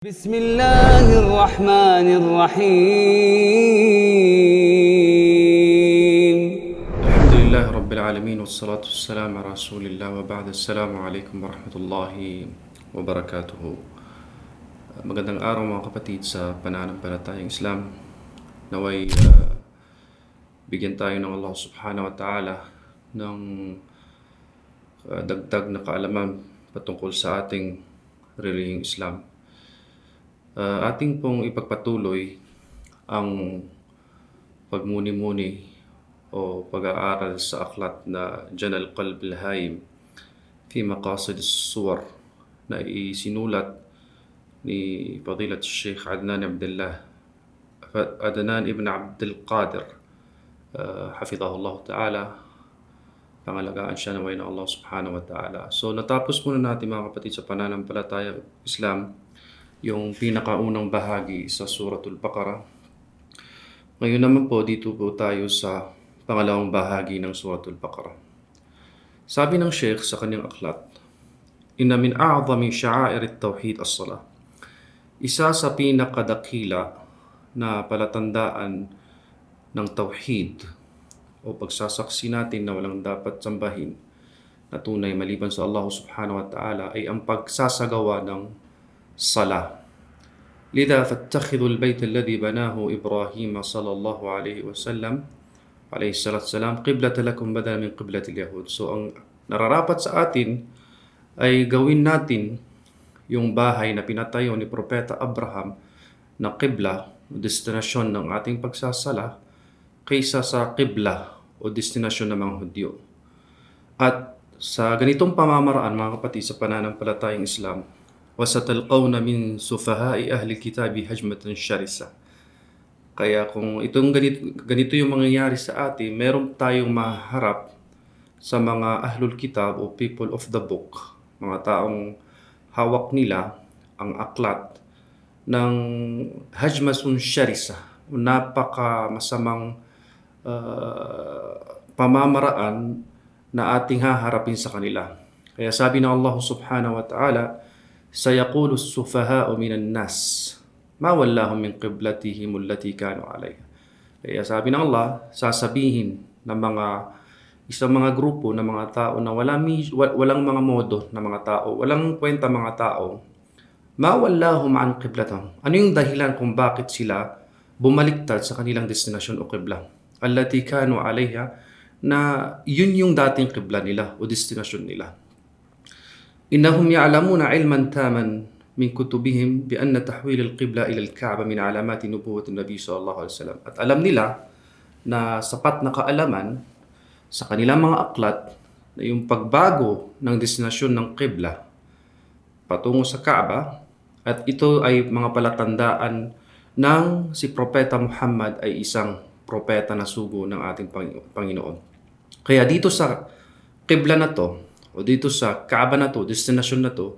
بسم الله الرحمن الرحيم. الحمد لله رب العالمين والصلاة والسلام على رسول الله وبعد. السلام عليكم ورحمة الله وبركاته. Magandang araw mga kapatid sa pananampalatayang Islam. Naway bigyan tayo ng Allah subhanahu wa ta'ala ng dagdag na kaalaman patungkol sa ating relihiyong Islam. Ating pong ipagpatuloy ang pagmuni-muni o pag-aaral sa aklat na Jan al-Qalb al-Haim fi Maqasid as-Suwar na isinulat ni Fadilat Sheikh Adnan ibn Abdul Qadir, hafidhahullah ta'ala, pangalagaan siya naway ng Allah subhanahu wa ta'ala. So natapos muna natin mga kapatid sa pananampalatayang Islam yung pinakaunang bahagi sa Suratul Baqarah. Ngayon naman po dito po tayo sa pangalawang bahagi ng Suratul Baqarah. Sabi ng Sheikh sa kanyang aklat, "Inna min a'zami sha'air at-tauhid as-salah." Isa sa pinakadakila na palatandaan ng tauhid o pagsasaksi natin na walang dapat sambahin na tunay maliban sa Allah subhanahu wa ta'ala ay ang pagsasagawa ng salah. Lidha fattakhidhu al-bayt alladhi banahu Ibrahim sallallahu alayhi wa sallam alayhi salatu wassalam qiblatan lakum badala min qiblati al-yahud. So ang nararapat sa atin ay gawin natin yung bahay na pinatayo ni Propeta Abraham na qibla o destinasyon ng ating pagsasala kaysa sa qibla o destinasyon ng mga Hudyo. At sa ganitong pamamaraan mga kapatid sa pananampalatayang Islam, وَسَتَلْقَوْنَ مِنْ سُفَهَاءِ أَهْلِ الْكِتَابِ هَجْمَةً شَرِسَةً. Kaya kung itong ganito yung mangyayari sa atin, meron tayong maharap sa mga Ahlul Kitab o people of the book, mga taong hawak nila ang aklat ng hajmatun sharisa, napaka masamang pamamaraan na ating haharapin sa kanila. Kaya sabi ng Allah subhanahu wa ta'ala, "Sayaqulu as-sufaha'u minan nas ma wallahum min qiblatihim allati kanu 'alayha." Kaya sabi ng Allah, sasabihin ng isang mga grupo ng mga tao na walang mga modo na mga tao, walang kwenta mga tao, ma wallahum an qiblatahum. Ano yung dahilan kung bakit sila bumaliktad sa kanilang destinasyon o qibla? Allati kanu 'alayha, na yun yung dating qibla nila o destinasyon nila. إنهم يعلمون علما تاما من كتبهم بأن تحويل القبلة إلى الكعبة من علامات نبوة النبي صلى الله عليه وسلم. At alam nila na sapat na kaalaman sa kanilang mga aklat na yung pagbago ng destinasyon ng qibla patungo sa Kaaba, at ito ay mga palatandaan ng si Propeta Muhammad ay isang propeta na sugo ng ating Panginoon. Kaya dito sa qibla na to, o dito sa Kaaba na to, destinasyon na to,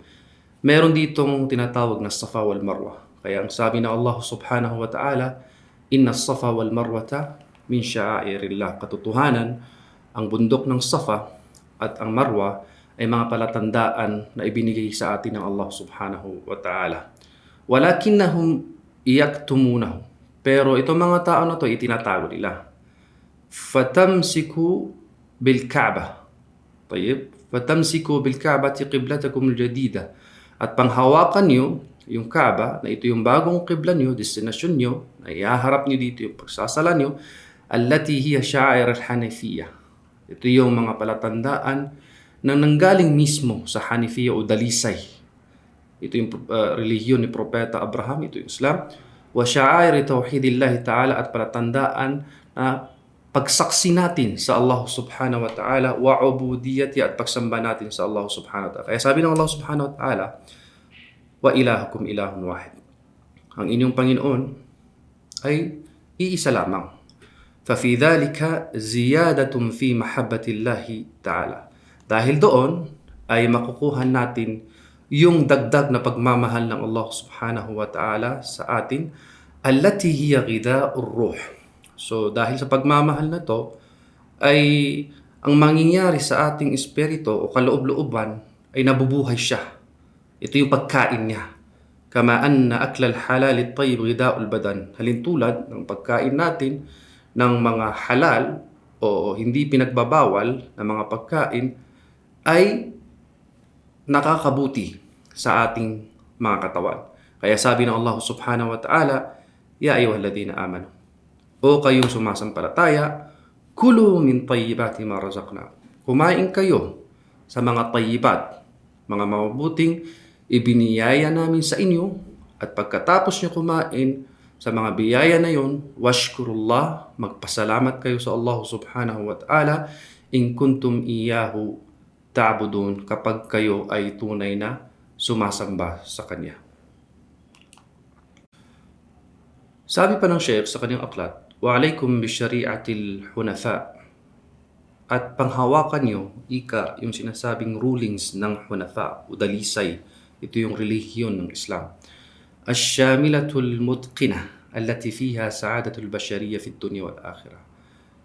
meron ditong tinatawag na Safa wal Marwa. Kaya ang sabi na Allah subhanahu wa ta'ala, "Inna Safa wal Marwata min sha'airillah." Katotohanan, ang bundok ng Safa at ang Marwa ay mga palatandaan na ibinigay sa atin ng Allah subhanahu wa ta'ala. Walakinnahum yaktumunahu. Pero itong mga tao na to, itinatago nila. Fatamsiku bil Kaaba. Tayyib. Fatamsiku bil Ka'bati qiblatakum al-jadida. At panghawakan nyo yung Kaaba, na ito yung bagong qibla nyo, destinasyon nyo, na ihaharap nyo dito yung pagsasala nyo, allati hiya sha'air al-Hanafiyya. Ito yung mga palatandaan na nanggaling mismo sa Hanafiyya o Dalisay. Ito yung relihiyon ni Propeta Abraham, ito yung Islam. Wa sha'air tauhidillahi ta'ala, at palatandaan na pagsaksi natin sa Allah subhanahu wa ta'ala, wa ubudiyati, at pagsamba natin sa Allah subhanahu wa ta'ala. Kaya sabi ng Allah subhanahu wa ta'ala, wa ilahukum ilahun wahid. Ang inyong Panginoon ay iisa lamang. Fa fi dhalika ziyadatun fi mahabbatillahi ta'ala. Dahil doon ay makukuha natin yung dagdag na pagmamahal ng Allah subhanahu wa ta'ala sa atin, allati hiya ghidha'ur ruh. So dahil sa pagmamahal na to, ay ang mangyayari sa ating espiritu o kaloob-looban ay nabubuhay siya. Ito yung pagkain niya. Kama anna akla al-halal at-tayyib ghida'ul badan. Halintulad ng pagkain natin ng mga halal o hindi pinagbabawal na mga pagkain ay nakakabuti sa ating mga katawan. Kaya sabi ng Allah subhanahu wa ta'ala, Ya ayyuhalladhina amanu, o kayong sumasampalataya, kulu min tayyibati ma razaqnakum. Kumain kayo sa mga tayyibat, mga mabubuting ibiniyaya namin sa inyo, at pagkatapos nyo kumain sa mga biyaya na yon, washkurullah, magpasalamat kayo sa Allah subhanahu wa ta'ala, in kuntum iyahu ta'budun, kapag kayo ay tunay na sumasamba sa Kanya. Sabi pa ng Sheikh sa kanyang aklat, wa alaykum bi syari'atil hunafa, at panghawakan nyo, yung sinasabing rulings ng hunafa o dalisay. Ito yung relihiyon ng Islam. Asyamilatul mutqina allati fiha sa'adatul bashariyya fid dunya wal akhirah.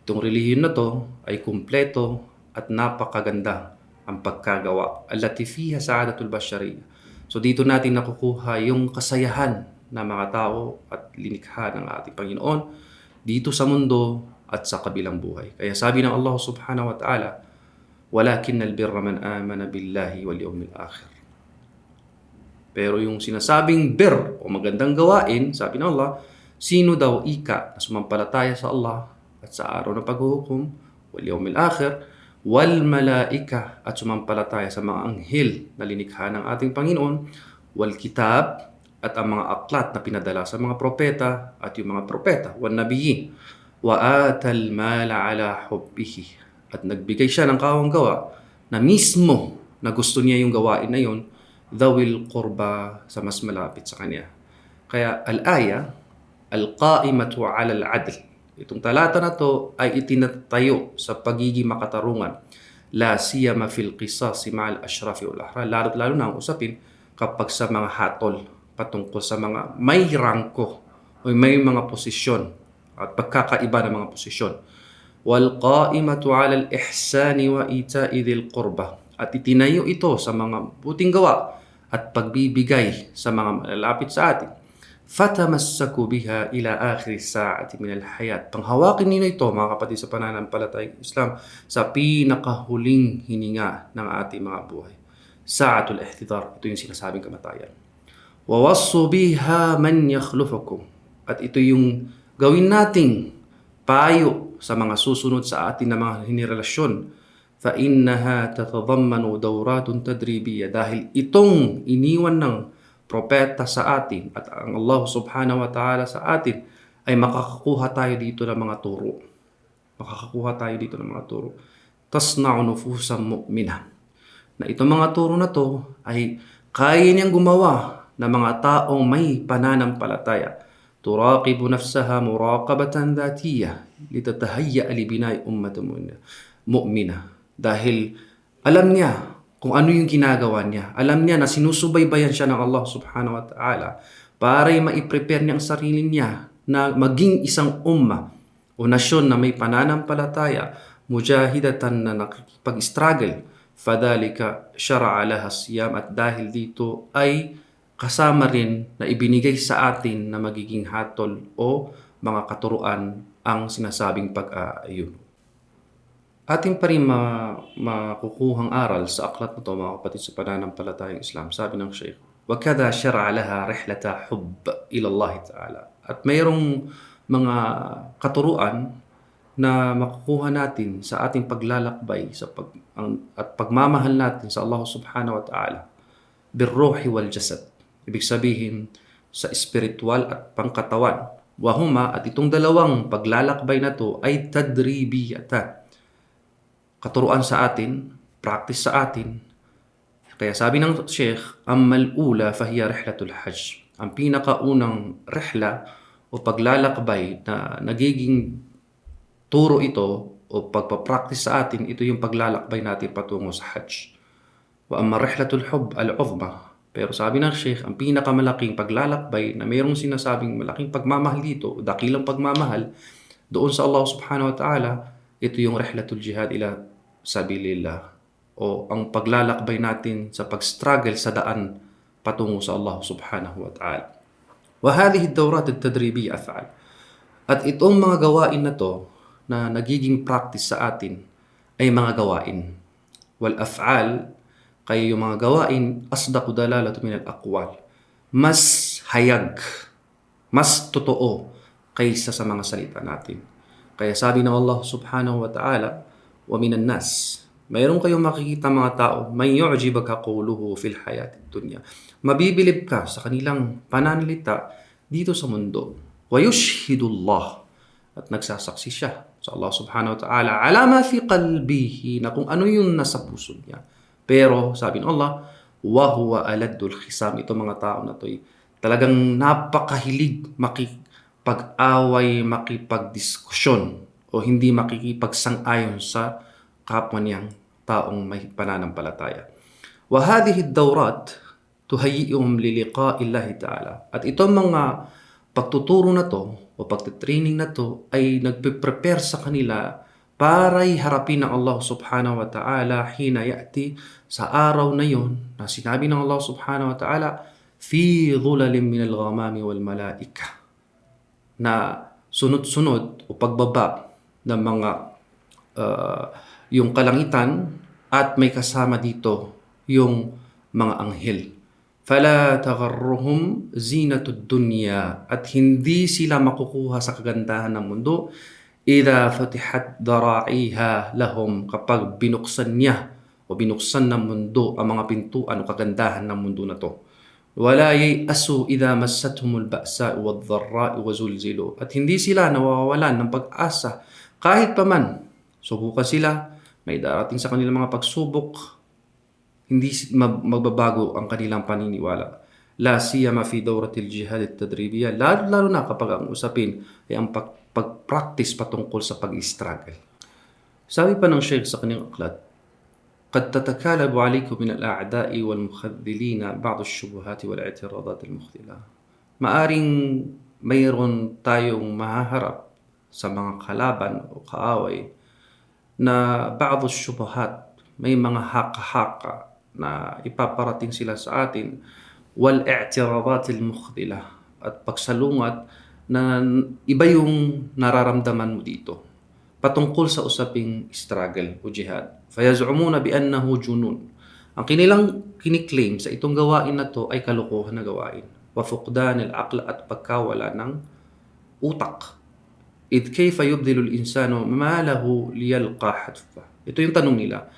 Itong relihiyon na to ay kumpleto at napakaganda ang pagkagawa. Allati fiha sa'adatul bashariyya. So dito natin nakukuha yung kasayahan na mga tao at linikha ng ating Panginoon dito sa mundo at sa kabilang buhay. Kaya sabi ng Allah subhanahu wa ta'ala, walakinnal birra man amana billahi wal yawmil akhir. Pero yung sinasabing bir o magandang gawain, sabi ng Allah, sino daw ika na sumampalataya sa Allah at sa araw ng paghuhukom, wal yawmil akhir, wal malaika, at sumampalataya sa mga anghel na linikha ng ating Panginoon, wal kitab, at ang mga aklat na pinadala sa mga propeta at yung mga propeta, wan nabiyyin, wa atal mala ala hubbihi, at nagbigay siya ng kawang-gawa na mismo na gusto niya yung gawain na yun, dhawil qurba, sa mas malapit sa kanya. Kaya al-aya, al-qa'imatu ala al-adl. Itong talata na to ay itinatayo sa pagiging makatarungan. La siyama fil qisas ma'al ashrafi wal ahrar. Lalo na ang usapin kapag sa mga hatol patungkol sa mga may rangko o may mga posisyon at pagkakaiba ng mga posisyon. Wal qa'imatu 'ala al-ihsani wa ita'i dhil qurba. At itinayo ito sa mga buting gawa at pagbibigay sa mga malalapit sa atin. Fatamassaku biha ila akhir sa'ati min al-hayat. Panghawakin ninyo ito, mga kapatid sa pananampalatayang Islam, sa pinakahuling hininga ng ating mga buhay. Sa'atul ihtidar, ito yung sinasabing kamatayan. Wawassu biha man yakhlufukum. At ito yung gawin nating payo sa mga susunod sa atin na mga henerasyon. Fa innaha tatadammanu dawratun tadribiyya. Dahil itong iniwan ng propeta sa atin at ang Allah subhanahu wa ta'ala sa atin ay makakakuha tayo dito ng mga turo. Makakakuha tayo dito ng mga turo. Tasna'u nufusam mu'minah. Na itong mga turo na to ay kaya niyang gumawa na mga taong may pananampalataya. Turaqibu nafsaha muraqabatan dhatiyya litatahayya li bina'i ummatin mu'mina. Dahil alam niya kung ano yung ginagawa niya. Alam niya na sinusubaybayan siya ng Allah subhanahu wa ta'ala para ma-prepare niya ang sarili niya na maging isang umma o nasyon na may pananampalataya, mujahidatan na nakikipag-struggle. Fadhalika syara'a laha siyam, at dahil dito ay kasama rin na ibinigay sa atin na magiging hatol o mga katuruan ang sinasabing pag-aayuno. Ating pa rin makukuhang aral sa aklat na ito, mga kapatid sa pananampalatayang Islam. Sabi ng Sheikh, وَكَذَا شَرَعَ لَهَا رِحْلَةَ حُبِّ إِلَى اللَّهِ تعالى. At mayroong mga katuruan na makukuha natin sa ating paglalakbay at pagmamahal natin sa Allah subhanahu wa ta'ala. Birruhi wal jasad. Ibig sabihin sa spiritual at pangkatawan. Wahuma, at itong dalawang paglalakbay na to ay tadribiyata. Katuruan sa atin, practice sa atin. Kaya sabi ng Sheikh, ammal ula fahiya rihlatul hajj. Ang pinakaunang rihla o paglalakbay na nagiging turo ito o pagpapractice sa atin, ito yung paglalakbay natin patungo sa hajj. Wa amma rihlatul hubb al-uzma. Pero sabi ng Sheikh, ang pinakamalaking paglalakbay na mayroong sinasabing malaking pagmamahal dito, dakilang pagmamahal doon sa Allah subhanahu wa ta'ala, ito yung rihlatul jihad ila sabilillah, o ang paglalakbay natin sa pag-struggle sa daan patungo sa Allah subhanahu wa ta'ala. وهذه الدورات التدريبية أفعال. At itong mga gawain na to na nagiging practice sa atin ay mga gawain. Wal af'al, kaya yung mga gawain, asdaqu dalalatu min al-aqwal. Mas hayag, mas totoo kaysa sa mga salita natin. Kaya sabi ng Allah subhanahu wa ta'ala, wa minan nas, mayroon kayong makikita mga tao, may yu'jibaka qawluhu fil hayatid dunya. Mabibilib ka sa kanilang pananalita dito sa mundo. Wa yushhidullah, at nagsasaksi siya sa Allah subhanahu wa ta'ala ala ma fi qalbihi, na kung ano yung nasa puso niya. Pero sabi ng Allah, wa huwa aladdul khisam. Ito mga tao na to talagang napakahilig makipag-away, makipagdiskusyon o hindi makikipagsang-ayon sa kapwa niyang taong may pananampalataya. Wa hadhihi ad-dawrat tuhayyi'uhum li liqa'illahi ta'ala. At itong mga pagtuturo na to o pagtitraining na to ay nagpe-prepare sa kanila para harapin ng Allah subhanahu wa ta'ala hina ya'ti, sa araw na yon na sinabi ng Allah subhanahu wa ta'ala, fi dhulalin min al-ghamami wal malaika, na sunod-sunod o pagbaba ng mga yung kalangitan at may kasama dito yung mga anghel. Fala tagharruhum zinatud dunya, at hindi sila makukuha sa kagandahan ng mundo idha fatihat dara'iha lahum, kapag binuksan niya o binuksan ng mundo ang mga pintuan o kagandahan ng mundo na to. Wala yayasu idha massathumul ba'sa wadh-dharra'i wazulzilu, at hindi sila nawawalan ng pag-asa kahit paman subukan sila, may darating sa kanilang mga pagsubok, hindi magbabago ang kanilang paniniwala. La siyama fi dawratil jihad at-tadribiyya, lalo na kapag ang usapin ay ang pag-practice patungkol sa pag-struggle. Sabi pa ng Sheikh sa kanyang aklat, قد تتكالب عليكم من الأعداء والمخذلين بعض الشبهات والاعتراضات المخذلة. Maaring mayroon tayong mahaharap sa mga kalaban o kaaway na ba'd syubuhat, may mga haka-haka na ipaparating sila sa atin, wal i'tiradat al mukhdila, at pagsalungat na iba yung nararamdaman mo dito patungkol sa usaping struggle o jihad. Fayaz'umuna bi annahu junun. Ang kanilang kiniklaim sa itong gawain na to ay kalokohan na gawain. Wa fuqdan al-aql, at pagkawala ng utak. Id kayfa yubdilu al-insanu ma lahu liyalqa hatfa. Ito yung tanong nila.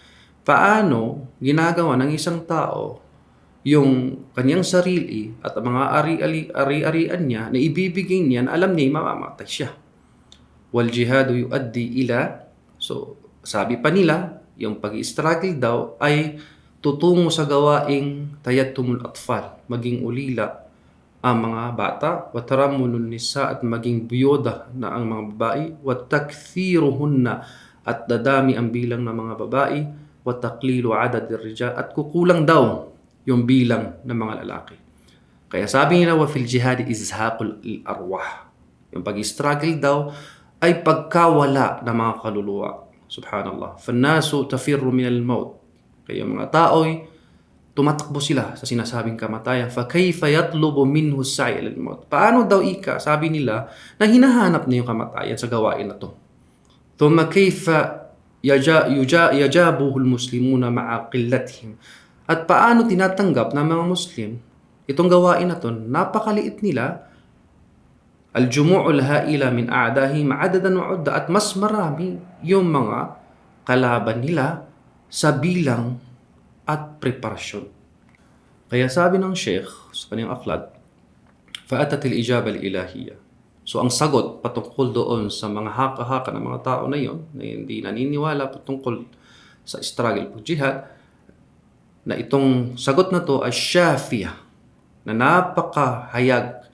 Paano ginagawa ng isang tao yung kanyang sarili at mga ari-arian niya na ibibigay niya na alam niya mamamatay siya? Wal jihadu yuaddi ila, so sabi pa nila, yung pag-struggle daw ay tutungo sa gawaing tayattumul atfal, maging ulila ang mga bata, wa tarammunun nisa, at maging biyoda na ang mga babae, wa takthiruhunna, at dadami ang bilang ng mga babae, wa taqlilu adadir rijal, at kukulang daw yung bilang ng mga lalaki. Kaya sabi nila, wa fil jihad izhaqul arwah, yung pag-struggle daw ay pagkawala ng mga kaluluwa. Subhanallah. Fannasu tafirru min al-maut. Kaya mga tao'y tumatakbo sila sa sinasabing kamatayan. Fa kayfa yatlubu minhu as-sa'i ila al-maut. Paano daw sabi nila, na hinahanap na yung kamatayan sa gawain na to? Thumma kayfa yajabuhu al-muslimuna ma'a qillatihim. At paano tinatanggap ng mga Muslim itong gawain na to? Napakaliit nila. Al-jumu'ul ha'ila min a'dahim adadan wa 'udda, at mas marami yung mga kalaban nila sa bilang at preparasyon. Kaya sabi ng Sheikh sa kanyang aklat, fa'atat al-ijaba al-ilahiyya. So ang sagot patungkol doon sa mga haka-haka ng mga tao na yon na hindi naniniwala patungkol sa struggle pag jihad, na itong sagot na to ay syafiyah, na napakahayag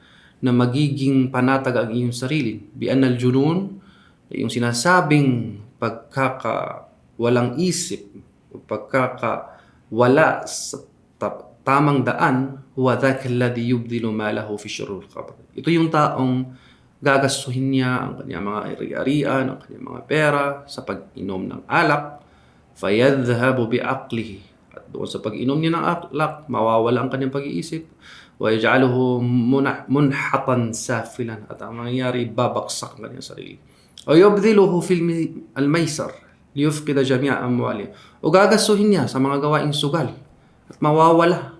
na magiging panatag ang iyong sarili. Bi'an al-junun, yung sinasabing pagkakawalang isip, pagkakawala sa tamang daan, huwa dhaka alladhi yubdilu malahu fi syururil qabr. Ito yung taong gagastuhin niya ang kanyang mga ari-arian, ang kanyang mga pera sa pag-inom ng alak, fayadhhabu bi'aqlihi, at doon sa pag-inom niya ng alak, mawawala ang kanyang pag-iisip. Wa yaj'aluhu munhatan safilan, at ang mangyayari, babaksak ang kanyang sarili. O yubdhiluhu fil al-maysar liyufqida jami'a amwali. O gagasuhin niya sa mga gawaing sugal at mawawala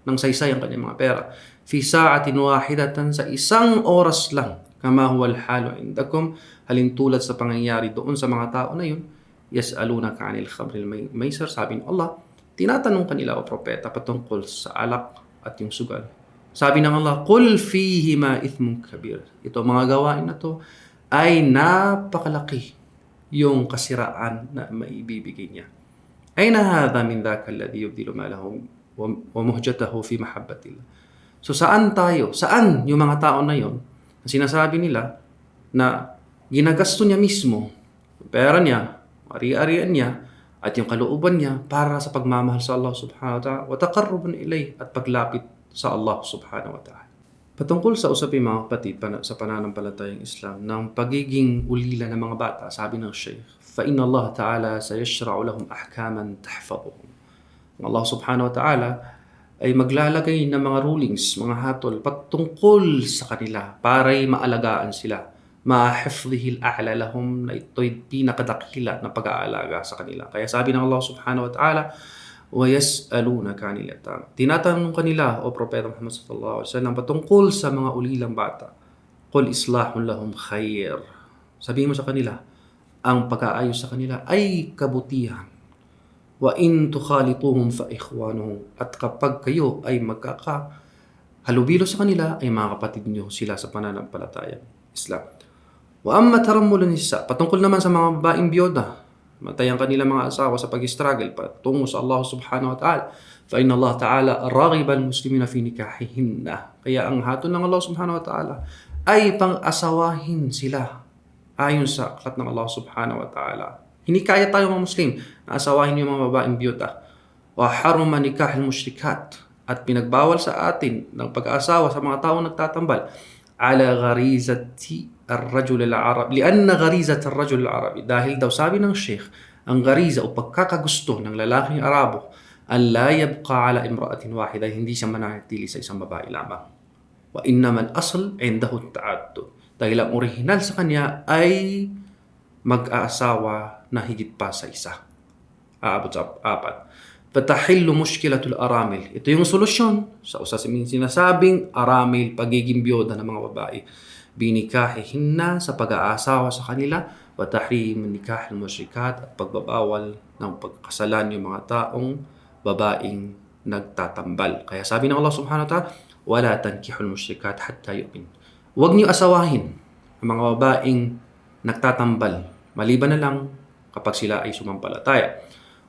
ng saysay ang kanyang mga pera. Fi sa'atin wahidatan, sa isang oras lang. Kama huwa al-halu indakum, halintulad sa pangyayari doon sa mga tao na yun. Yas'alunaka 'anil khamril maisar, sabi ng Allah, tinatanong kanila o propeta patungkol sa alak at yung sugal. Sabi ng Allah, qul fihima ithmun kabir. Ito mga gawain na to ay napakalaki yung kasiraan na maibibigay niya. Ayna hadha min dhaka alladhi yubdilu malahu wa muhjatahu fi mahabbatillah. So saan yung mga tao na yon na sinasabi nila na ginagasto niya mismo pera niya, ari-arian niya, at yung kalooban niya para sa pagmamahal sa Allah subhanahu wa ta'ala wa taqarruban ilayh, at paglapit sa Allah subhanahu wa ta'ala. Patungkol sa usapin mga kapatid sa pananampalatayang Islam ng pagiging ulila ng mga bata, sabi ng Shaykh, fa inna Allah ta'ala sayashra'u lahum ahkaman tahfazuhum. Allah subhanahu wa ta'ala ay maglalagay ng mga rulings, mga hatol patungkol sa kanila para'y maalagaan sila. Ma'ahifdhihi al-a'la lahum, na ito'y pinakadakila na pag-aalaga sa kanila. Kaya sabi ng Allah subhanahu wa ta'ala, wa yas'alunaka 'anil yatama. Tinatanong kanila, o Propeta Muhammad sallallahu alaihi wasallam, patungkol sa mga ulilang bata. Qul islahun lahum khair. Sabihin mo sa kanila, ang pag-aayos sa kanila ay kabutihan. Wa in tukhalituhum fa ikhwanuhum. At kapag kayo ay magkakahalubilo sa kanila, ay mga kapatid nyo sila sa pananampalatayang Islam. Wa amma tarammulun nisa, patungkol naman sa mga babaeng biyoda, matay ang kanilang mga asawa sa pag-struggle patungo sa Allah subhanahu wa ta'ala. Fa inna Allah ta'ala raghiba al-muslimina fi nikahihinna. Kaya ang hatol ng Allah subhanahu wa ta'ala ay pang-asawahin sila ayon sa aklat ng Allah subhanahu wa ta'ala. Hinikaya tayo mga Muslim na asawahin yung mga babaeng biyota. Wa haruma nikahil musyrikat, at pinagbawal sa atin ng pag-aasawa sa mga taong nagtatambal ala gharizati ar-rajul al-arabi, lianna gharizat ar-rajul al-arabi, dahil daw sabi ng Sheikh, ang gariza o pagkakagusto ng lalaking Arabo an la yabqa ala imra'atin wahida, hindi siya mananatili sa isang babae lamang. Wa innaman asl indahu at-ta'addud, dahil ang original sa kanya ay mag-aasawa na higit pa sa isa, aabot sa 4. Fatahillu mushkilatul aramil, ito yung solusyon sa sinasabing aramil, pagiging biyoda ng mga babae, binikahihinna, sa pag-aasawa sa kanila, wa tahrim nikahil musyrikat, at pagbabawal ng pagkasalan yung mga taong babaeng nagtatambal. Kaya sabi ng Allah subhanahu wa ta'ala, wala tankihul musyrikat hatta yu'min. Huwag niyo asawahin ang mga babaeng nagtatambal, maliban na lang kapag sila ay sumampalataya.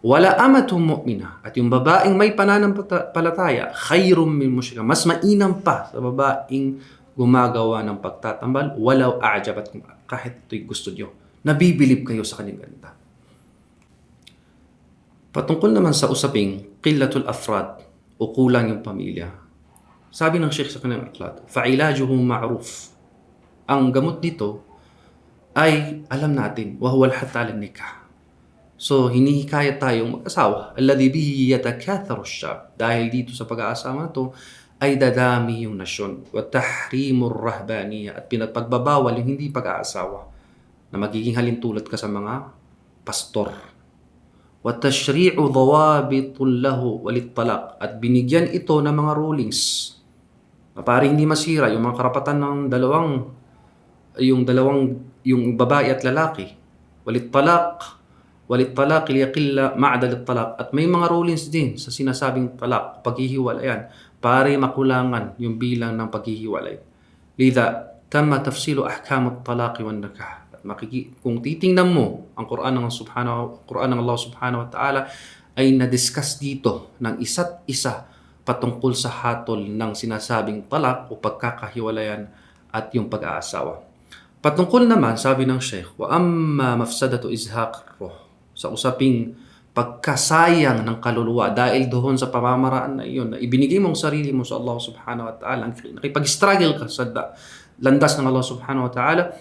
Wala amatum mu'mina, at yung babaeng may pananampalataya, khayrum min musyrika, mas mainam pa sa babaeng gumagawa ng pagtatambal, walau a'jabatkum, kahit ito'y gusto nyo, nabibilib kayo sa kanyang ganda. Patungkol naman sa usaping qillatul afrad, o kulang yung pamilya, sabi ng Sheikh sa kanyang aklat, fa'ilajuhu ma'ruf, ang gamot dito ay alam natin, wa huwa al-hath 'ala nikah. So hinihikayat tayong mag-asawa, alladhi bihi yatakatharu ash-shab, dahil dito sa pag-aasawa to ay dadami yung nasyon, wa tahrimur rahbaniyya, at pinagbabawal yung hindi pag-aasawa na magiging halintulad ka sa mga pastor. Wa tashri'u dhawabitul lahu walit talaq, at binigyan ito ng mga rulings na para hindi masira yung mga karapatan ng yung babae at lalaki. Walit talaq liyaqilla ma'dal talaq, at may mga rulings din sa sinasabing talaq, paghihiwalayan, para makulangan yung bilang ng paghihiwalay. Lidha tamma tafsilu ahkam at-talaq wan nikah. Kung titingnan mo ang Quran ng Allah subhanahu wa ta'ala, ay na-discuss dito ng isa't isa patungkol sa hatol ng sinasabing talaq o pagkakahiwalayan at yung pag-aasawa. Patungkol naman, sabi ng Sheikh, wa amma mafsadatu izhaq ruh, sa usaping pagkasayang ng kaluluwa dahil doon sa pamamaraan na iyon na ibinigay mong sarili mo sa Allah subhanahu wa ta'ala, nakipag-struggle ka sa landas ng Allah subhanahu wa ta'ala,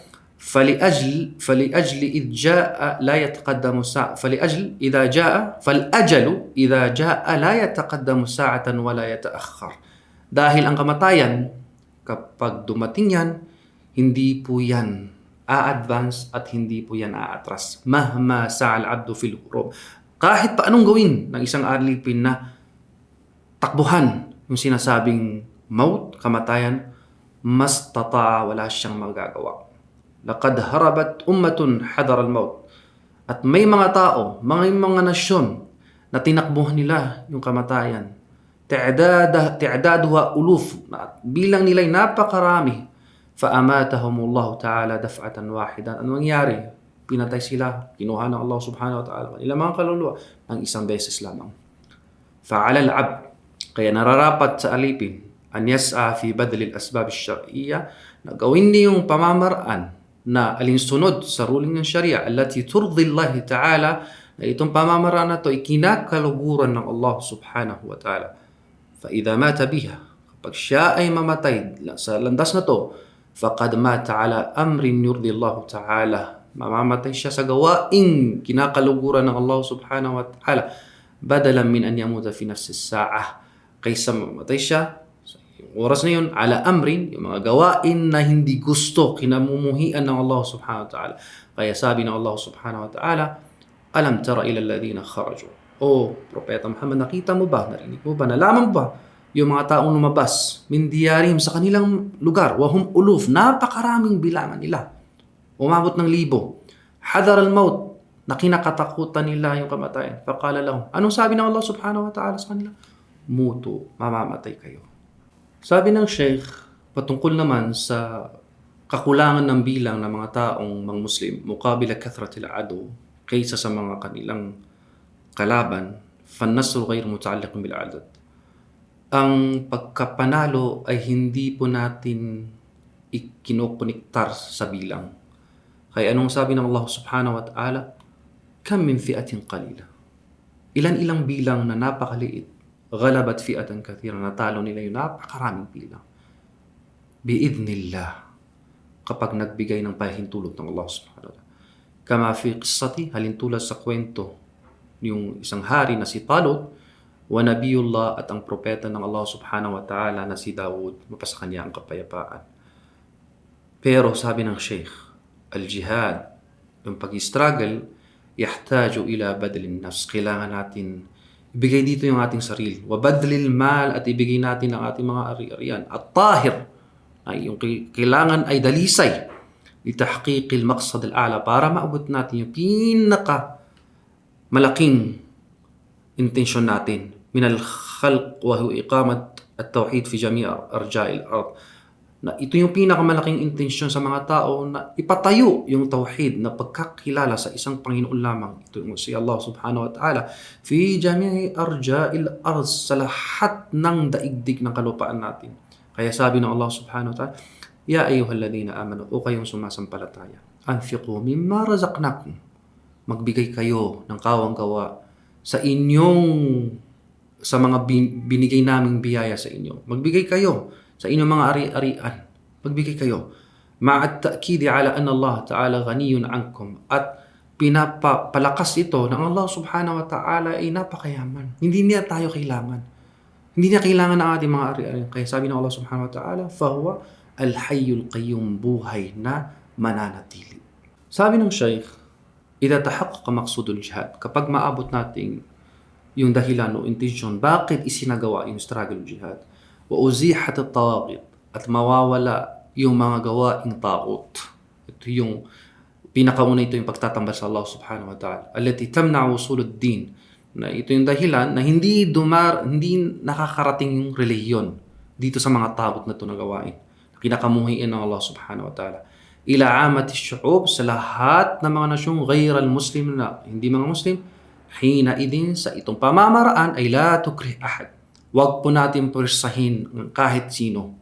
فلأجل إذ جاء لا يتقدم ساعة فالأجل إذا جاء لا يتقدم ساعة ولا يتأخر. Dahil ang kamatayan, kapag dumating yan, hindi po yan a-advance at hindi po yan a-atras. Mahma sa'al abdu fil hurub. Kahit pa anong gawin ng isang alipin na takbuhan yung sinasabing maut, kamatayan, mas wala siyang magagawa. Laqad harabat ummatun hadar al-maut. At may mga tao, mga nasyon na tinakbuhan nila yung kamatayan. Ti'daduha uluf. Bilang nila'y napakarami. Fa'amatahumullahu ta'ala daf'atan wahidan. Ano nangyari? Pinatay sila. Kinuha ng Allah subhanahu wa ta'ala. Ilang mga kaluluwa ng isang beses lamang. Fa'ala al-'abd. Kaya nararapat sa alipin an yas'a fi badli al-asbab al-syar'iyya na gawin niya yung pamamaraan na alinsunod sa ruling ng Sharia allati turdi Allah Ta'ala na itong pamamaraan na ito ay kinakaluguran ng Allah subhanahu wa ta'ala. Fa idha mata biha, kapag siya ay mamatay sa landas na to, faqad mata ala amrin yurdi Allah Ta'ala. Mamamatay siya sa gawaing kinakaluguran ng Allah subhanahu wa ta'ala badalan min an yamuta fi nafsi as-sa'ah, kaysa mamatay siya yung oras na yun, ala amrin, yung mga gawain na hindi gusto, kinamumuhian ng Allah subhanahu wa ta'ala. Kaya sabi ng Allah subhanahu wa ta'ala, alam tara ila alladhina kharaju. O Propeta Muhammad, nakita mo ba, narinig mo ba, nalaman ba yung mga taong lumabas min diyarihim sa kanilang lugar, wahum uluf, napakaraming bilangan nila, umabot ng libo, hadar al-maut, na kinakatakutan nila yung kamatayan. Faqala lahum, anong sabi ng Allah subhanahu wa ta'ala sa kanila? Mutu, mamamatay kayo. Sabi ng Sheikh, patungkol naman sa kakulangan ng bilang ng mga taong mga Muslim mukabila kathratil adu, kaysa sa mga kanilang kalaban, fannasru ghayr muta'alliqun bil adad. Ang pagkapanalo ay hindi po natin ikinukonektar sa bilang. Kaya anong sabi ng Allah subhanahu wa ta'ala? Kam min fi'atin qalila. Ilan-ilang bilang na napakaliit, ghalabat fi'atan kathira, natalo nila yung napakaraming bilang. Biidnillah, kapag nagbigay ng pahintulot ng Allah subhanahu wa ta'ala. Kama fi qissati, halintulad sa kwento yung isang hari na si Talut, wa nabiyullah, at ang propeta ng Allah subhanahu wa ta'ala na si Dawud, mapasa kanya ang kapayapaan. Pero sabi ng Sheikh, al-jihad, yung pag-struggle, yahtaju ila badlin nafs. Kailangan natin ibigay dito yung ating sarili. Wa badlil mal, at ibigay natin ang ating mga ari-arian. At tahir, ay yung kailangan ay dalisay. Litahqiqil maqsad al-a'la, para maabot natin yung pinaka malaking intensyon natin. Min al-khalq wa huwa iqamat at-tawhid fi jami' arja'il ard. Na ito yung pinakamalaking intensyon sa mga tao na ipatayo yung tauhid na pagkakilala sa isang Panginoon lamang. Ito yung si Allah subhanahu wa ta'ala fi jami'i arja'il ard, sa lahat ng daigdig ng kalupaan natin. Kaya sabi ng Allah subhanahu wa ta'ala, ya ayyuhalladhina amanu, o kayong sumasampalataya, anfiqu mimma razaqnakum, magbigay kayo ng kawang-gawa sa mga binigay naming biyaya sa inyo. Magbigay kayo sa inyong mga ari-arian. Magbigay kayo. Ma'at ta'kidi ala anna Allah ta'ala ghaniyun ankum. At pinapalakas ito ng Allah subhanahu wa ta'ala ay napakayaman. Hindi niya tayo kailangan. Hindi niya kailangan ng ating mga ari-arian. Kaya sabi ng Allah subhanahu wa ta'ala, fahuwa al-hayyul qayyum, buhay na mananatili. Sabi ng Shaykh, idha tahaqqaqa maqsudul jihad, kapag maabot natin yung dahilan o intensyon, bakit isinagawa yung struggle jihad? Wa uzihat at-tawaghit, at mawawala yung mga gawaing taot. Ito yung pinakauna, ito yung pagtatambal sa Allah subhanahu wa ta'ala. Allati tamna wusulud din, na ito yung dahilan na hindi nakakarating yung relihiyon dito sa mga taot na ito na gawain. Kinakamuhiin ng Allah subhanahu wa ta'ala. Ila amati syu'ub, sa lahat ng mga nasyong ghayral muslim na hindi mga muslim, hina idin, sa itong pamamaraan ay la tukrih ahad. Huwag po natin pursahin kahit sino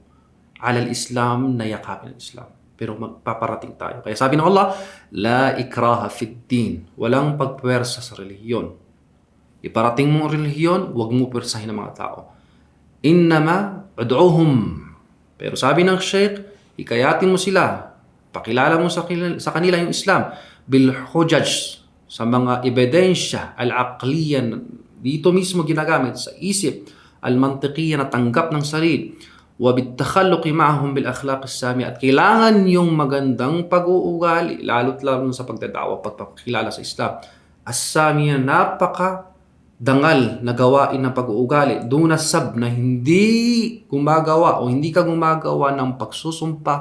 alal Islam na yakapin ang Islam. Pero magpaparating tayo. Kaya sabi ng Allah, la ikraha fid din. Walang pagpwersa sa relihiyon. Iparating mo ang relihiyon, huwag mo pwersahin ang mga tao. Innama ud'uhum. Pero sabi ng Sheikh, ikayatin mo sila Pakilala mo sa kanila yung Islam bil hujaj, sa mga ebidensya al-aqliyan, dito mismo ginagamit sa isip, al-mantiqiyya na tanggap ng sarili, wa bitakhalluqi ma'ahum bil akhlaq as-sami, at kailangan yung magandang pag-uugali, lalo't lalo sa pagdadawa, pagpapakilala sa Islam. As-sami, napaka dangal na gawain ng pag-uugali, duna sab, na hindi gumagawa o hindi ka gumagawa ng pagsusumpa,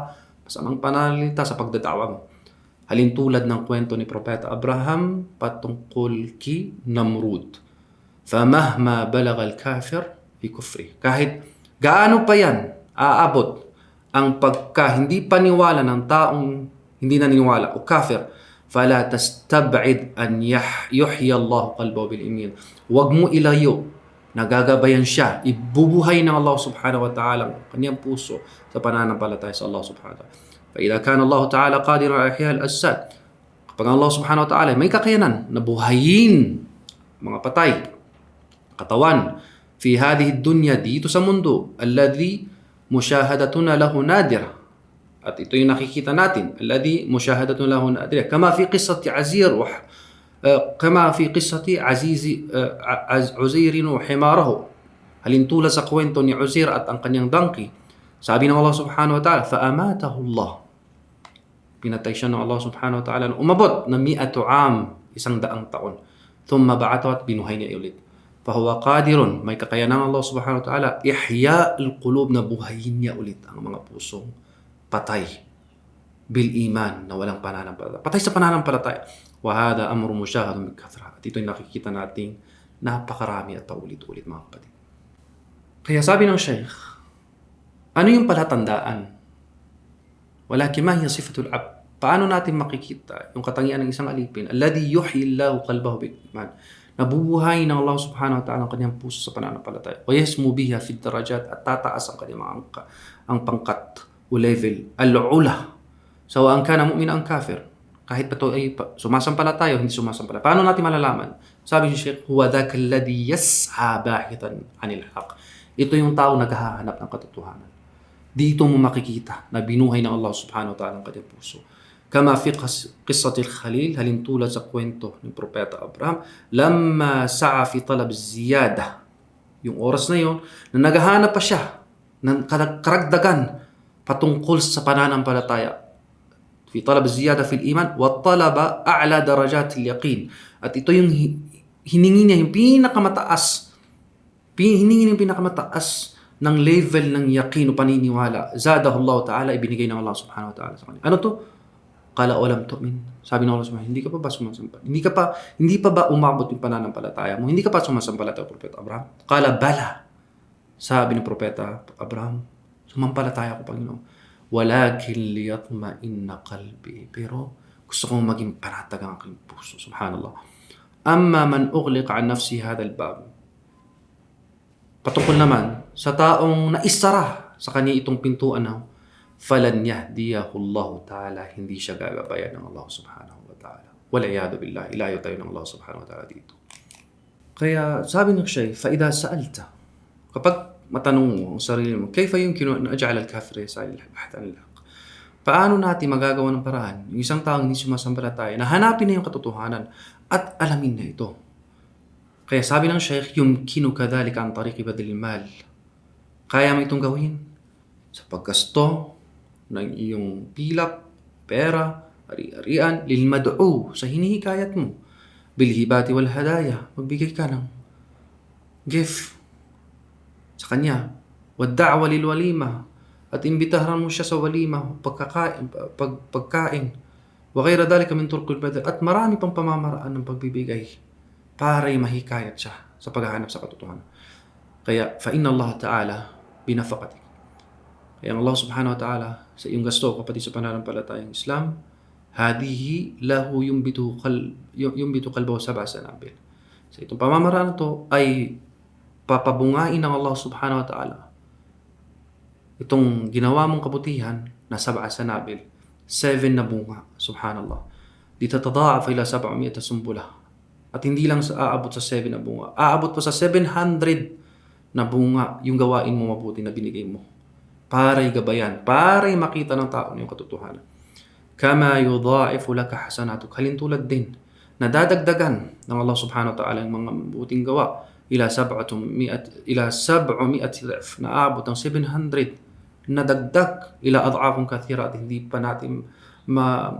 masamang panalita sa pagdadawa mo. Halintulad ng kwento ni Propeta Abraham patungkol ki Namrud. Famahma balagha al-kafir fi kufri. Kahit gaano pa yan aabot ang pagka hindi paniwala ng taong hindi naniniwala o kafir, fala tastab'id an yuhyi Allah qalbahu bil iman. Huwag mo ilayo, nagagabayan siya, ibubuhay ng Allah subhanahu wa ta'ala ang kanyang puso sa pananampalataya sa Allah subhanahu wa ta'ala. فإذا كان الله تعالى قادرا على إحياء الأجساد, kapag Allah subhanahu wa ta'ala may kakayanan na buhayin mga patay, katawan, fi hadhihi dunya, dito sa mundo, alladhi musyahadatuna lahu nadira, at ito yung nakikita natin, alladhi musyahadatuna lahu nadira, kama fi qissati Azir wa kama fi qissati Uzair wa himarahu, halintulad sa kwento ni Uzair at ang kanyang donkey. Sabi ng Allah subhanahu wa ta'ala, فَأَمَاتَهُ اللَّهُ, pinatay siya ng Allah subhanahu wa ta'ala na umabot na 100 100 taon. ثُمَّ بَعَثَهُ, at binuhay niya ulit. فَهُوَ قَادِرٌ, may kakayanan ng Allah subhanahu wa ta'ala, إِحْيَاء الْقُلُوبِ, na buhayin niya ulit ang mga pusong patay. Bil iman, na walang pananampalataya. Patay sa pananampalataya. وَهَذَا أَمْرُ مُشَاهَدٌ بِكَثْرَةٍ, at ito'y nakikita nating napakarami at paulit-ulit, mga kapatid. Kaya sabi ng Shaykh, ano yung palatandaan? Walakin ma hiya sifatul abd. Paano natin makikita yung katangian ng isang alipin? Alladhi yuhyi Allahu qalbahu bil iman. Nabubuhay ng Allah subhanahu wa ta'ala ang kanyang puso sa pananampalataya. Wa yasmu biha fi darajat, at tataas ang kanyang mga ang pangkat o level. Al-ula. Sawaan kana mu'min ang kafir. Kahit pa ito ay sumasampalataya o hindi sumasampalataya. Paano natin malalaman? Sabi ni Sheikh, huwa dhaka alladhi yas'a bahitan anil haq. Ito yung tao naghahanap ng katotohanan. Dito mo makikita na binuhay ng Allah subhanahu wa ta'ala ang kanyang puso. Kama fi qissatil Khalil, halintulad sa kwento ng Propeta Abraham, lamma sa'a fi talab ziyada, yung oras na yon na naghahanap pa siya ng karagdagan patungkol sa pananampalataya. Fi talab ziyada fil iman wa talaba a'la darajatil yaqin. At ito yung hiningi niya, yung pinakamataas ng level ng yaqin o paniniwala. Zadahu Allah ta'ala, ibinigay ng Allah subhanahu wa ta'ala sa kanya. Ano to? Qala walam tu'min. Sabi ng Allah subhanahu, hindi ka pa ba sumasampalataya? Hindi pa ba umabot yung pananampalataya mo? Hindi ka pa sumasampalataya, Propeta Abraham? Qala bala. Sabi ng Propeta Abraham, sumampalataya ko, Panginoon. Walakin liyatma'inna qalbi. Pero gusto kong maging panatag ang aking puso. Subhanallah. Amma man ughliqa an nafsi hadha al-bab. Patungkol naman sa taong naisara sa kanya itong pintuan na falan yahdiyahu Allah ta'ala, hindi siya gagabayan ng Allah subhanahu wa ta'ala. Wal'iyadu billah, ilayo tayo ng Allah subhanahu wa ta'ala dito. Kaya sabi ng Shaykh, فَإِذَا سَأَلْتَ, kapag matanong mo ang sarili mo, كيف يمكن أن أجعل الكافر يسعى للبحث عن الحق? Paano natin magagawa ng paraan yung isang taong hindi sumasampalataya na hanapin na yung katotohanan at alamin na ito? Kaya sabi ng Shaykh, yumkinu kadhalika an tariqi badlil mal. Kaya mo itong gawin sa paggasto ng iyong pilak, pera, ari-arian, lil mad'u, sa hinihikayat mo. Bil hibati wal hadaya, magbigay ka ng gift sa kanya. Wad da'wa lil walima, at imbitahan mo siya sa walima, pagkain. Wa ghayra dhalika min turqil badal, at marami pang pamamaraan ng pagbibigay para mahikayat siya sa paghahanap sa katotohanan. Kaya, fa inna Allah ta'ala binafaqatik. Kaya Allah subhanahu wa ta'ala, sa iyong gasto, kapatid sa pananampalatayang Islam, hadihi lahu yumbitu qalbahu sab'a sanabil. Sa itong pamamaraan ito ay papabungain ng Allah subhanahu wa ta'ala itong ginawa mong kabutihan na sab'a sanabil, 7 na bunga, subhanallah. Litatada'af ila 700 sumbula. At hindi lang aabot sa 7 na bunga, aabot pa sa 700 na bunga yung gawain mo mabuti na binigay mo. Para igabayan, para makita ng tao yung katotohanan. kama yudha'ifu laka hasanatuk. Halintulad din, nadadagdagan ng Allah subhanahu wa ta'ala yung mga mabuting gawa ila 700 dhif, naabot ng 700 na dagdag ila ad'afun kathira, at hindi pa natin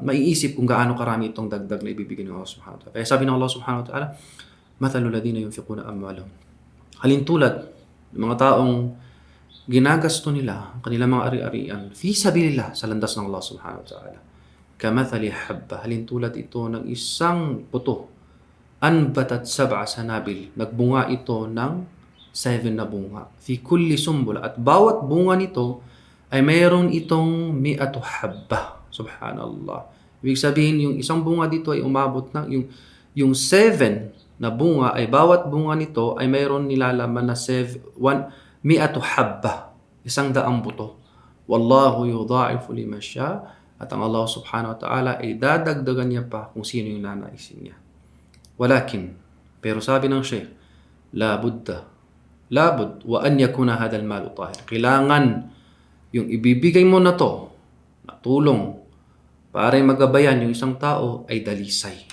maiisip kung gaano karami itong dagdag na ibibigay ng Allah subhanahu wa ta'ala. Kaya sabi ng Allah subhanahu wa ta'ala, mathalul ladina yunfiquna amwalahum, halintulad ng mga taong ginagasto nila ang kanilang mga ari-arian fi sabilillah, sa landas ng Allah subhanahu wa ta'ala, kamathali habba, halintulad ito ng isang puto, anbatat 7 sanabil, nagbunga ito ng 7 na bunga, fi kulli sumbula, at bawat bunga nito ay mayroon itong 100 habba. Subhanallah. Ibig sabihin, yung isang bunga dito ay umabot ng yung 7 na bunga, ay bawat bunga nito ay mayroon nilalaman na 100 habba, 100 buto. Wallahu yudha'ifu liman sya, at ang Allah subhanahu wa ta'ala ay dadagdagan niya pa kung sino yung nanaisin niya. Walakin, pero sabi ng Sheikh, labud wa an yakuna hadha al-malu tahir. Kailangan yung ibibigay mo na to, na tulong, para magabayan yung isang tao, ay dalisay.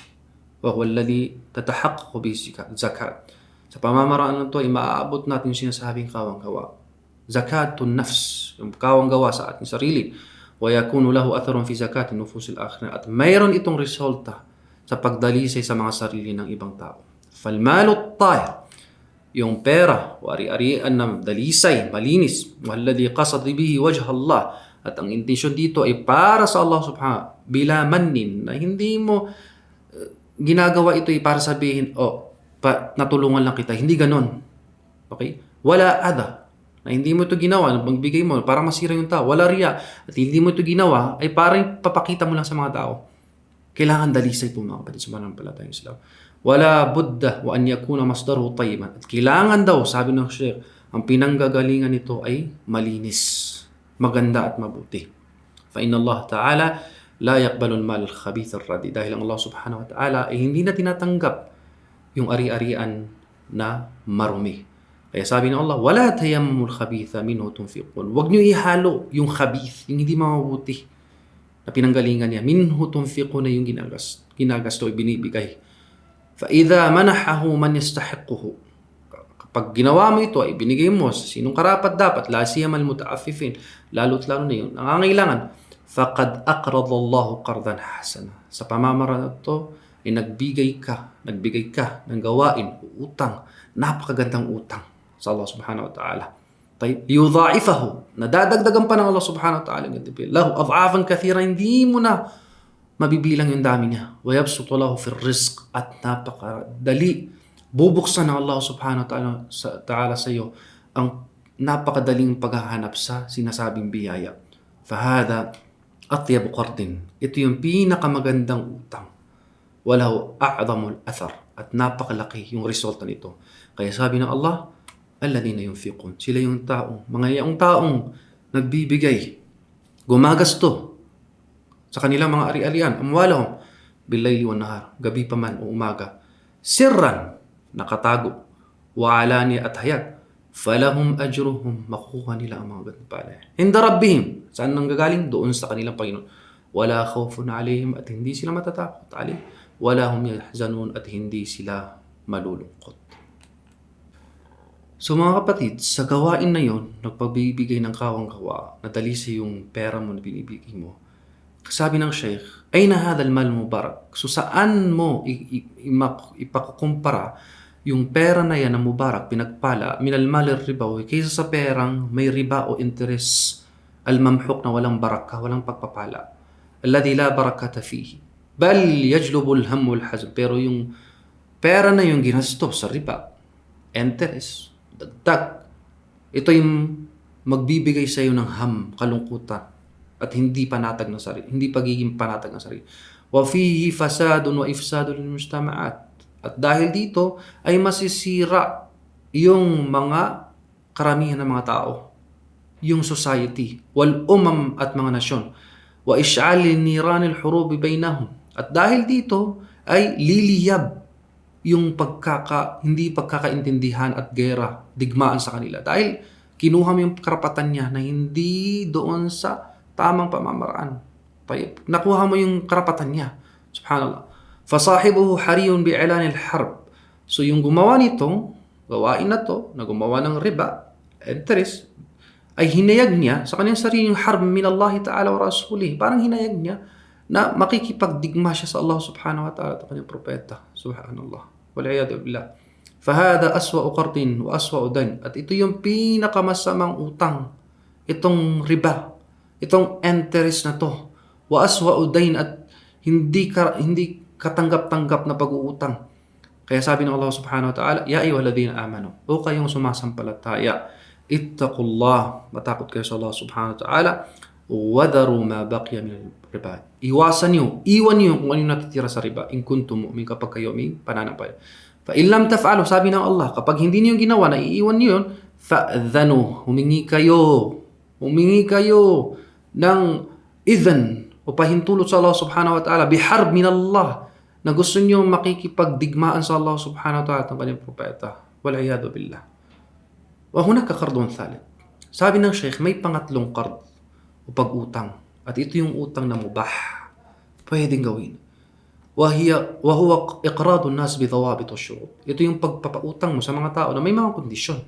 Wa huwa alladhi tatahaqqaqu bi zakat. Sa pamamaraan nito ay maaabot natin yung sinasabing kawang-gawa. Zakatun nafs, yung kawang-gawa sa ating sarili. Wa yakunu lahu atharun fi zakati nufusil akhirah. At mayroon itong resulta sa pagdalisay sa mga sarili ng ibang tao. Falmalu tahir, yung pera o ari-arian na dalisay, malinis, walladhi qasad bihi wajha Allah, at ang intensyon dito ay para sa Allah subhanahu, bila manin, na hindi mo ginagawa ito ay para sabihin, natulungan lang kita. Hindi ganon. Okay? Wala adha, na hindi mo ito ginawa, magbigay mo para masira yung tao. Wala riya, at hindi mo ito ginawa ay parang papakita mo lang sa mga tao. Kailangan dalisay po mga kapatid sa mananampalatayang Islam. Wala budda wa an yakuna masdaruhu tayyiban. At kailangan daw, sabi ng Sheikh, ang pinanggagalingan nito ay malinis, maganda at mabuti. Fa inna Allah Ta'ala la yaqbalu al-mal al-khabith ar-radi. Dahil ang Allah subhanahu wa ta'ala ay hindi na tinatanggap yung ari-arian na marumi. Kaya sabi ng Allah, wala tayammumul khabitha minhu tunfiqun. Huwag niyo ihalo yung khabith, yung hindi mabuti na pinanggalingan niya. Minhu tunfiqun na yung ginagasto, binibigay. Fa idha manahahu man yastahiquhu. Kapag ginawa mo ito, ay binigay mo sa sinong karapat dapat, la siyamal mutaaffifin, lalo't lalo na yun nangangailangan, faqad aqrada Allahu qardan hasana. Sa pamamaraan na ito, ay nagbigay ka ng gawain, utang, napakagandang utang sa Allah subhanahu wa ta'ala. Yudha'ifahu, nadadagdagan pa ng Allah subhanahu wa ta'ala, lahu ad'afan kathira, hindi mo na mabibilang yung dami niya. Wa yabsutu lahu fir rizq, at napakadali bubuksan ng Allah subhanahu wa ta'ala sa iyo ang napakadaling paghahanap sa sinasabing biyaya. Fahada atyabu qardin, ito yung pinakamagandang utang. Walahu a'zamul athar, at napakalaki yung resulta nito. Kaya sabi ng Allah, alladhina yunfiqun, sila yung taong nagbibigay, gumagasto sa kanilang mga ari-arian, amwalahum bil-layli wan nahar, gabi pa man o umaga, sirran, nakatago, wa alani at hayag, falahum ajruhum, makukuha nila ang mga gantimpala. Inda rabbihim, saan nanggagaling? Doon sa kanilang Panginoon. Wala khawfun alayhim, at hindi sila matatakot. Wala hum yahzanun, at hindi sila malulungkot. So mga kapatid, sa gawain na yon, nagpabibigay ng kawang-gawa, nadalisay yung pera mo na binibigay mo, sabi ng Sheikh, ay na hadal mal mubarak. So saan mo ipakukumpara yung pera na yan na mubarak, pinagpala, minal mal ribawi, kaysa sa perang may riba o interest, al-mamhuk, na walang baraka, walang pagpapala, alladhi la barakata fihi, bal yajlubu al-ham wal-hazn. Pero yung pera na yung ginasto sa riba, interest, dagdag, ito yung magbibigay sa iyo ng ham, kalungkutan, at hindi panatag ng sarili, hindi pagiging panatag ng sarili. Wa fihi fasadun wa ifsadun lil mujtama'at. At dahil dito ay masisira yung mga karamihan ng mga tao, yung society, wal umam, at mga nasyon. Wa ish'ali niranil hurubi bainahum. At dahil dito ay liliyab yung hindi pagkakaintindihan at gera, digmaan sa kanila. Dahil kinuha mo yung karapatan niya na hindi doon sa tamang pamamaraan. Tayyib, nakuha mo yung karapatan niya. Subhanallah. Fasahibuhu hariyun bi'ilan al-harb. So yung gumawa nitong gawain na to, na gumawa ng riba, interest, ay hinayag niya sa kanyang sariling harb min Allah Ta'ala wa Rasulih. Parang hinayag niya na makikipagdigma siya sa Allah subhanahu wa ta'ala at kanyang propeta. Subhanallah. Wal'iyadu billah. Fahada aswa'u qardin wa aswa'u dain. At ito yung pinakamasamang utang. Itong riba. Itong interest na to. Wa aswa'u dain at hindi katanggap-tanggap na pag-uutang. Kaya sabi ng Allah subhanahu wa ta'ala, Ya ayyuhalladhina amanu, o kayong sumasampalataya, ittaqullah, matakot kayo sa Allah subhanahu wa ta'ala, wadaru ma baqiya min riba. Iwasan niyo, iwan niyo kung ano yung natitira sa riba, in kuntum mu'min, kapag kayo may pananampalataya. Fa in lam taf'alu, sabi ng Allah, kapag hindi niyo ginawa na iiwan niyo yun, fa'adhanu, humingi kayo ng idhan o pahintulot sa Allah subhanahu wa ta'ala biharb min Allah, na gusto niyo makikipagdigmaan sa Allah subhanahu wa ta'ala at ang kanyang propeta. Wal'iyadu billah. Wa hunaka qardun thalith. Sabi ng Sheikh, may pangatlong qard o pag-utang. At ito yung utang na mubah. Pwedeng gawin. Wa huwa iqradun nas bi dhawabit wash-shurut. Ito yung pagpapautang mo sa mga tao na may mga kondisyon.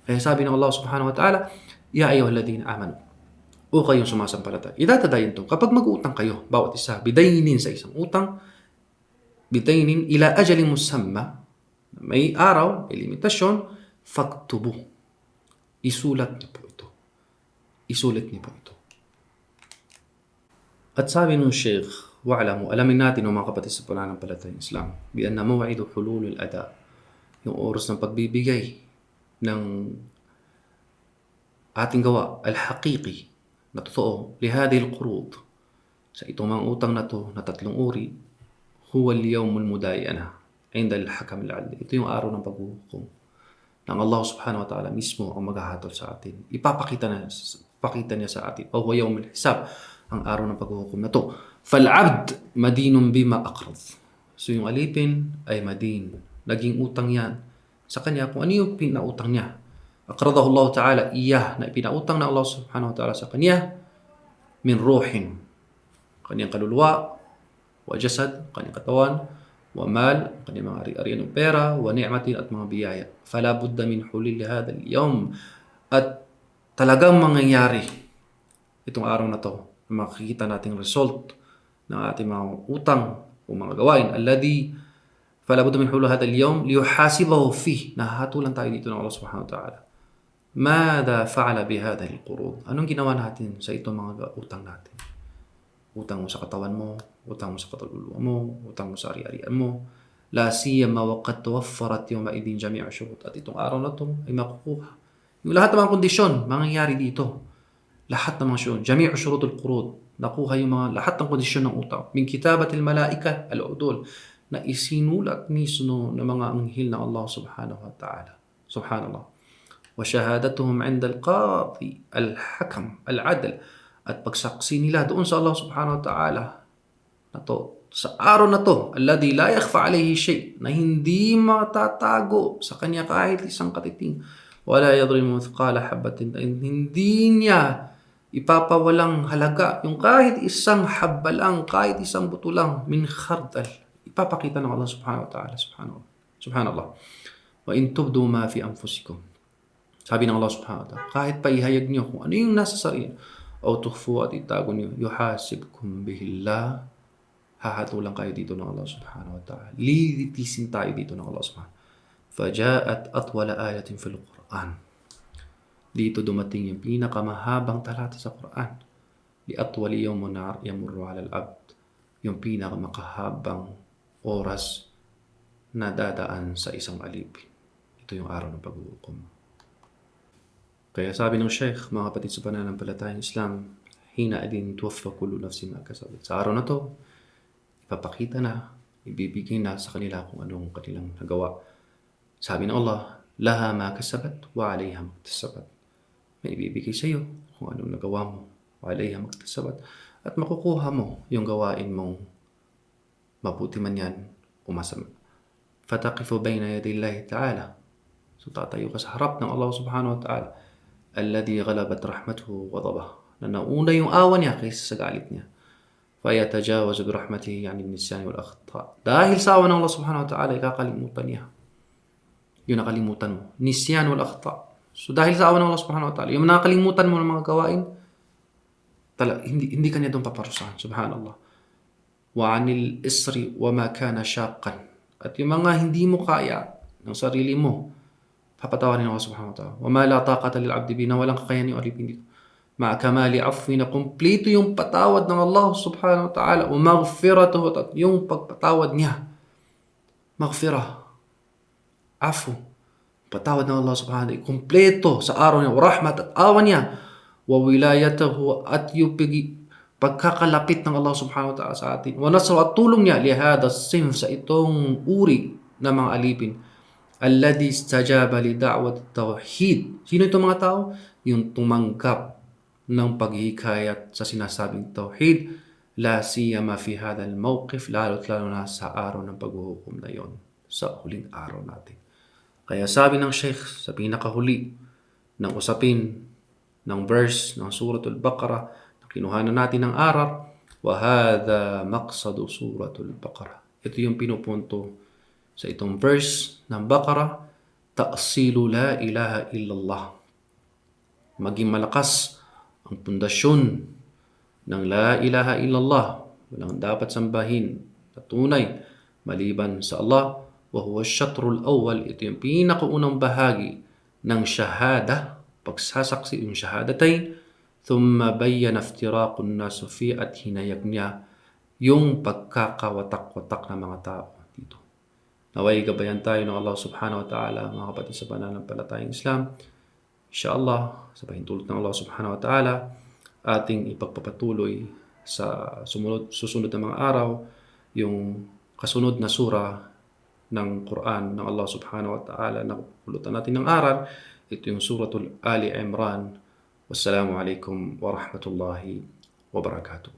Kaya sabi ng Allah subhanahu wa ta'ala, Ya ayyuhalladhina amanu, o kayong sumasampalataya, idha tadayantum, kapag mag-utang kayo, bawat isa, bidaynin sa isang utang, bidaynin ila ajalin musamma, may araw, may limitasyon, faktubu. Isulat niyo po ito. At sabi ng Sheikh, wa'alamu, alamin natin o mga kapatid sa pananampalatayang Islam, bi'anna maw'idu hululul ada, yung oras ng pagbibigay ng ating gawa, al-haqiqi, na totoo, lihadil qurud, sa itong mga utang na to, na tatlong uri, huwa al-yawmul mudayana, inda al-hakam al-adl. Ito yung araw ng paghuhukom ng Allah subhanahu wa ta'ala mismo ang maghahatol sa atin. Ipapakita niya sa atin. O huwa yawmul hisab, ang araw ng paghuhukom na to. Fal-abd madinun bima aqrad. So yung alipin ay madin. Naging utang yan sa kanya kung ano yung pinautang niya. Aqradahu Allah ta'ala iyah, na ipinautang na Allah subhanahu wa ta'ala sa kanya min ruhin, kanyang kaluluwa, wa jasad, kanyang katawan, wa mal, kanyang mga ari-arian ng pera, wa ni'matin, at mga biyaya. Fala budda min hulil hadha al-yawm. At talagang mangyayari itong araw na to, makikita nating result ng ating mga utang o mga gawain. Alladhi fala budda min hulil hadha al-yawm liyuhasibahu fihi. Nahahatulan tayo dito ng Allah subhanahu wa ta'ala. Mada fa'ala bihadha al-qurud. Anong ginawa natin sa itong mga utang natin? Utang mo sa katawan mo, utang mo sa kaluluwa mo, utang mo sa ari-arian mo. La siyama wa qad tawaffarat yawma idin jami'u shurut. At itong araw na to ay makukuha yung lahat ng mga kondisyon mangyayari dito. Lahat ng mga shurut, jami'u shurutul qurud, nakuha yung mga lahat ng kondisyon ng utang. Min kitabatil malaika al-udul, na isinulat mismo ng mga anghel ng Allah subhanahu wa ta'ala. Subhanallah. Wa shahadatuhum 'inda al-qadi al-hakam al-'adl. At pagsaksi nila doon sa Allah subhanahu wa ta'ala na to, sa araw na to, alladhi la yakhfa alayhi shay, na hindi matatago sa kanya kahit isang katiting, wala yadrimu mithqala habatin, hindi niya ipapawalang halaga yung kahit isang habba lang, kahit isang buto lang, min khardal, ipapakita ng Allah subhanahu wa ta'ala. Subhanallah. Wa in tubdu ma fi anfusikum, sabi ng Allah subhanahu wa ta'ala, kahit paihayag niyo kung ano yung nasa sarili, o tukhfu, at itago niyo, yuhasibkum bihillah, hahatulan kayo dito ng Allah subhanahu wa ta'ala. Lilitisin tayo dito ng Allah subhanahu wa ta'ala. Faja'at atwala ayatin fil Quran. Dito dumating yung pinakamahabang talata sa Quran. Li atwali yawmun yamurru ala al-abd. Yung pinakamakahabang oras na dadaan sa isang alipin. Ito yung araw ng paghuhukom. Kaya sabi ng Sheikh, mga kapatid sa pananampalatayang Islam, hina adin tuwaffa kullu nafsin ma kasabat. Sa araw na to, ipapakita na, ibibigay na sa kanila kung anong kanilang nagawa. Sabi ng Allah, laha ma kasabat wa alayha maktasabat. May ibibigay sa iyo kung anong nagawa mo, wa alayha maktasabat. At makukuha mo yung gawain mong mabuti man yan o masama. Fataqifu bayna yaday Allah ta'ala. So tatayo ka sa harap ng Allah subhanahu wa ta'ala. Alladhi ghalabat rahmatuhu wa ghadabah, na nauna yung awa niya kaysa sa galit niya. فَيَتَجَاوَزُ بِرَحْمَتِهِ عَنِ النِّسْيَانِ وَالْأَخْطَاءِ. Dahil sa awa ng Allah subhanahu wa ta'ala, ikakalimutan niya yung nakalimutan mo. Nisyan wal akhta. So dahil sa awa ng Allah subhanahu wa ta'ala, yung nakalimutan mo ng mga gawain, hindi ka niya doon paparusahan. Subhanallah. Wa anil isri wa ma kana shaqqan. At yung mga hindi mo kaya ng sarili mo, papatawarin ng Allah subhanahu wa ta'ala. Wa ma la taqata lil abdi bi, na walang kakayahan yung alipin dito. Ma kamali afwi, na kumpleto yung patawad ng Allah subhanahu wa ta'ala. Wa maghfiratuhu, at yung pagpatawad niya. Maghfirah. Afu, patawad ng Allah subhanahu wa ta'ala, kumpleto sa araw niya, wa rahmat, at awa niya, wa wilayatahu, at yung pagkakalapit ng Allah subhanahu wa ta'ala sa atin, wa nasr, at tulong niya, lihada sinf, sa itong uri na mga alipin, alladhi istajaba li da'wat tawhid. Sino itong mga tao? Yung tumanggap ng paghihikayat sa sinasabing tawhid, la siyama fi hadha al-mawqif, lalo't lalo na sa araw ng paghuhukom na yon, sa huling araw natin. Kaya sabi ng Sheikh sa pinakahuli ng usapin ng verse ng Suratul Baqarah na kinuhanan natin ng aral, wa hadha maqsadu Suratul Baqarah. Ito yung pinupunto sa itong verse ng Baqarah, ta'silu la ilaha illallah. Maging malakas ang pundasyon ng la ilaha illallah. Walang dapat sambahin na tunay maliban sa Allah. Wahuwa syatrul awwal, ito yung pinakaunang bahagi ng shahada, pagsasaksi yung shahadatayn. Thumma bayyana iftiraqun nasu fi, at hinayag niya yung pagkakawatak-watak ng mga tao dito. Naway gabayan tayo ng Allah subhanahu wa ta'ala, mga kapatid sa pananampalatayang Islam. Inshallah, sa pahintulot ng Allah subhanahu wa ta'ala, ating ipagpapatuloy sa susunod na mga araw yung kasunod na surah ng Quran ng Allah subhanahu wa ta'ala na pulutan natin ng aral. Ito yung Suratul Ali Imran. Wassalamu alaikum wa rahmatullahi wa barakatuh.